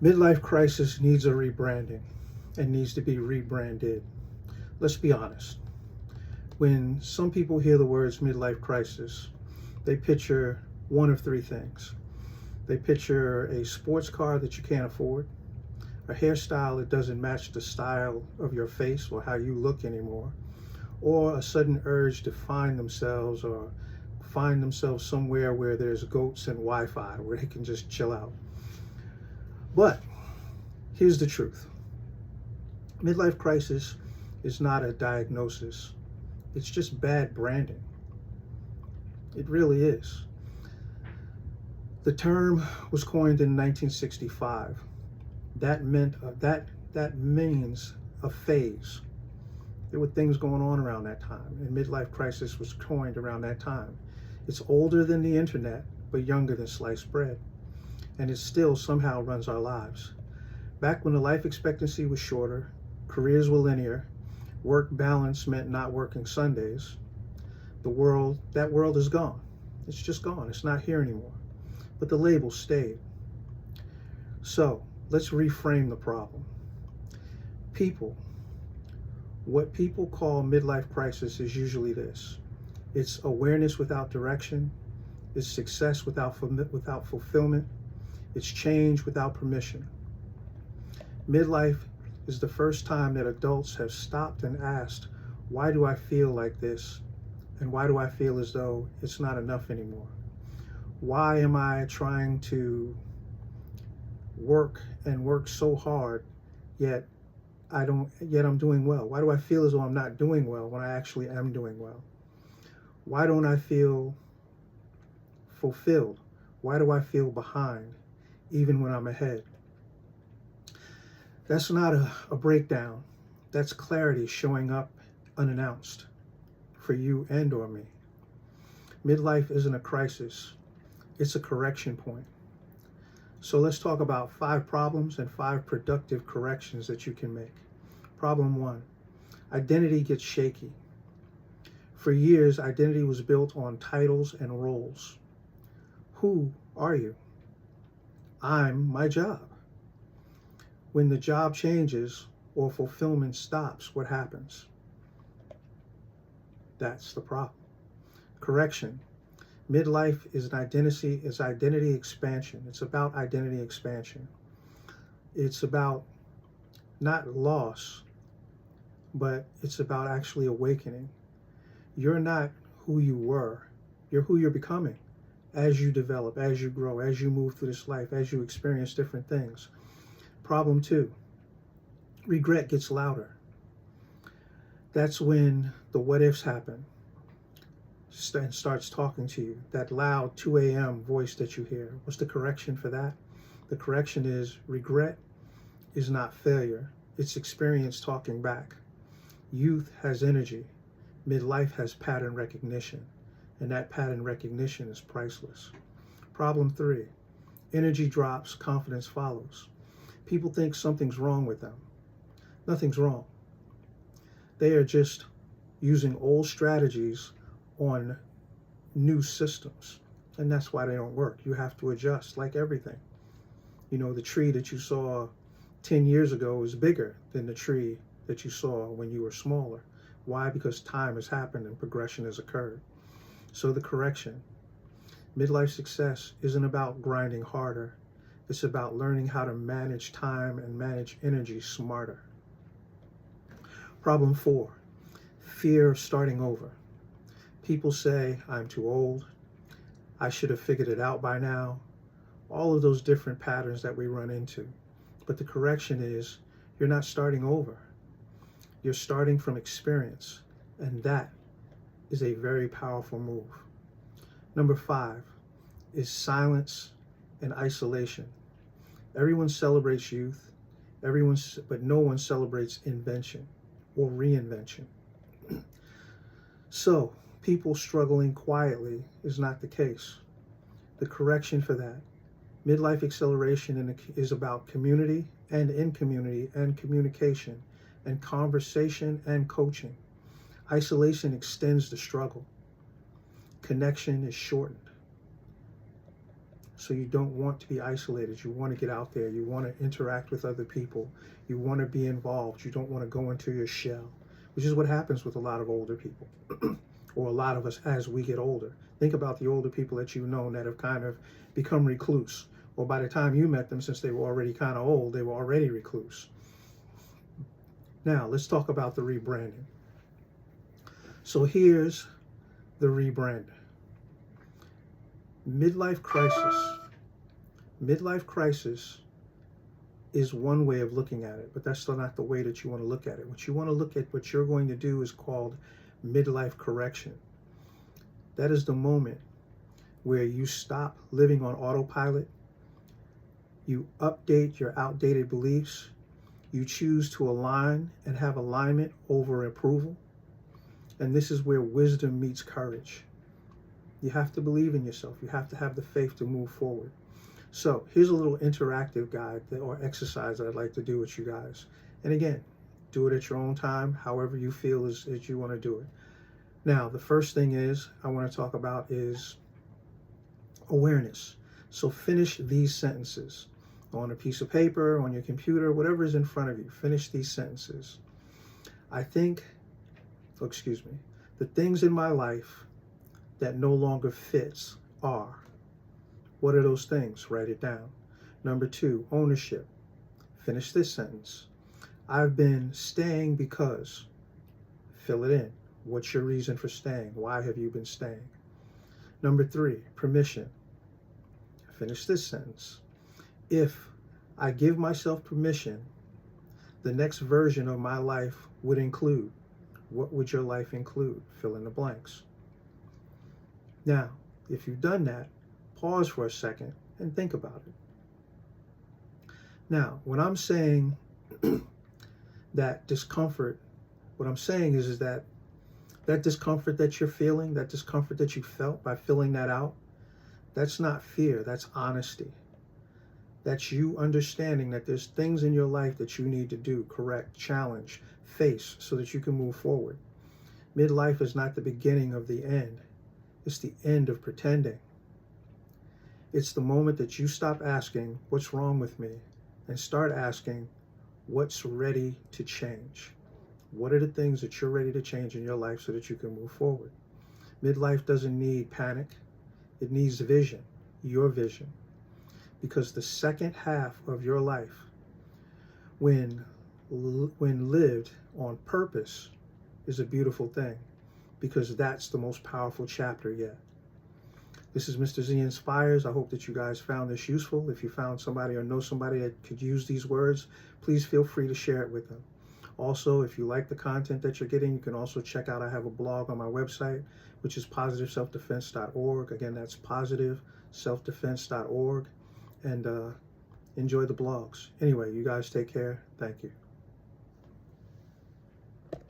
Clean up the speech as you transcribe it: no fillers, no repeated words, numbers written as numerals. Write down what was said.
Midlife crisis needs a rebranding and needs to be rebranded. Let's be honest. When some people hear the words midlife crisis, they picture one of three things. They picture a sports car that you can't afford, a hairstyle that doesn't match the style of your face or how you look anymore, or a sudden urge to find themselves somewhere where there's goats and Wi-Fi where they can just chill out. But here's the truth. Midlife crisis is not a diagnosis. It's just bad branding. It really is. The term was coined in 1965. That means a phase. There were things going on around that time, and midlife crisis was coined around that time. It's older than the internet, but younger than sliced bread, and it still somehow runs our lives. Back when the life expectancy was shorter, careers were linear, work balance meant not working Sundays, that world is gone. It's just gone. It's not here anymore. But the label stayed. So let's reframe the problem. What people call midlife crisis is usually this. It's awareness without direction. It's success without fulfillment. It's change without permission. Midlife is the first time that adults have stopped and asked, why do I feel like this? And why do I feel as though it's not enough anymore? Why am I trying to work so hard, yet I'm doing well? Why do I feel as though I'm not doing well when I actually am doing well? Why don't I feel fulfilled? Why do I feel behind, even when I'm ahead? That's not a breakdown. That's clarity showing up unannounced for you and or me. Midlife isn't a crisis. It's a correction point. So let's talk about 5 problems and 5 productive corrections that you can make. Problem 1, identity gets shaky. For years, identity was built on titles and roles. Who are you? I'm my job. When the job changes or fulfillment stops, what happens? That's the problem. Correction. Midlife is identity expansion. It's about identity expansion. It's about not loss, but it's about actually awakening. You're not who you were. You're who you're becoming as you develop, as you grow, as you move through this life, as you experience different things. Problem 2, regret gets louder. That's when the what ifs happen and starts talking to you. That loud 2 a.m. voice that you hear. What's the correction for that? The correction is regret is not failure. It's experience talking back. Youth has energy. Midlife has pattern recognition. And that pattern recognition is priceless. Problem 3, energy drops, confidence follows. People think something's wrong with them. Nothing's wrong. They are just using old strategies on new systems. And that's why they don't work. You have to adjust like everything. You know, the tree that you saw 10 years ago is bigger than the tree that you saw when you were smaller. Why? Because time has happened and progression has occurred. So the correction. Midlife success isn't about grinding harder. It's about learning how to manage time and manage energy smarter. Problem 4, fear of starting over. People say, I'm too old. I should have figured it out by now. All of those different patterns that we run into. But the correction is, you're not starting over. You're starting from experience. And that is a very powerful move. Number 5 is silence and isolation. Everyone celebrates youth, but no one celebrates invention or reinvention. So, people struggling quietly is not the case. The correction for that. Midlife acceleration is about community and in community and communication and conversation and coaching. Isolation extends the struggle. Connection is shortened. So you don't want to be isolated. You want to get out there. You want to interact with other people. You want to be involved. You don't want to go into your shell, which is what happens with a lot of older people or a lot of us as we get older. Think about the older people that you've known that have kind of become recluse. Or by the time you met them, since they were already kind of old, they were already recluse. Now, let's talk about the rebranding. So here's the rebrand. Midlife crisis. Midlife crisis is one way of looking at it, but that's still not the way that you want to look at it. What you want to look at, what you're going to do is called midlife correction. That is the moment where you stop living on autopilot. You update your outdated beliefs. You choose to align and have alignment over approval. And this is where wisdom meets courage. You have to believe in yourself. You have to have the faith to move forward. So here's a little interactive guide or exercise that I'd like to do with you guys. And again, do it at your own time, however you feel as you want to do it. Now, the first thing is I want to talk about is awareness. So finish these sentences on a piece of paper, on your computer, whatever is in front of you. Finish these sentences. The things in my life that no longer fits are. What are those things? Write it down. Number 2, ownership. Finish this sentence. I've been staying because. Fill it in. What's your reason for staying? Why have you been staying? Number 3, permission. Finish this sentence. If I give myself permission, the next version of my life would include. What would your life include? Fill in the blanks. Now, if you've done that, pause for a second and think about it. Now, when I'm saying that discomfort, what I'm saying is that discomfort that you're feeling, that discomfort that you felt by filling that out, that's not fear, that's honesty. That's you understanding that there's things in your life that you need to do, correct, challenge, face, so that you can move forward. Midlife is not the beginning of the end. It's the end of pretending. It's the moment that you stop asking, what's wrong with me? And start asking, what's ready to change? What are the things that you're ready to change in your life so that you can move forward? Midlife doesn't need panic. It needs vision, your vision. Because the second half of your life, when lived on purpose, is a beautiful thing. Because that's the most powerful chapter yet. This is Mr. Z Inspires. I hope that you guys found this useful. If you found somebody or know somebody that could use these words, please feel free to share it with them. Also, if you like the content that you're getting, you can also check out, I have a blog on my website, which is positiveselfdefense.org. Again, that's positiveselfdefense.org. And enjoy the blogs. Anyway, you guys take care. Thank you.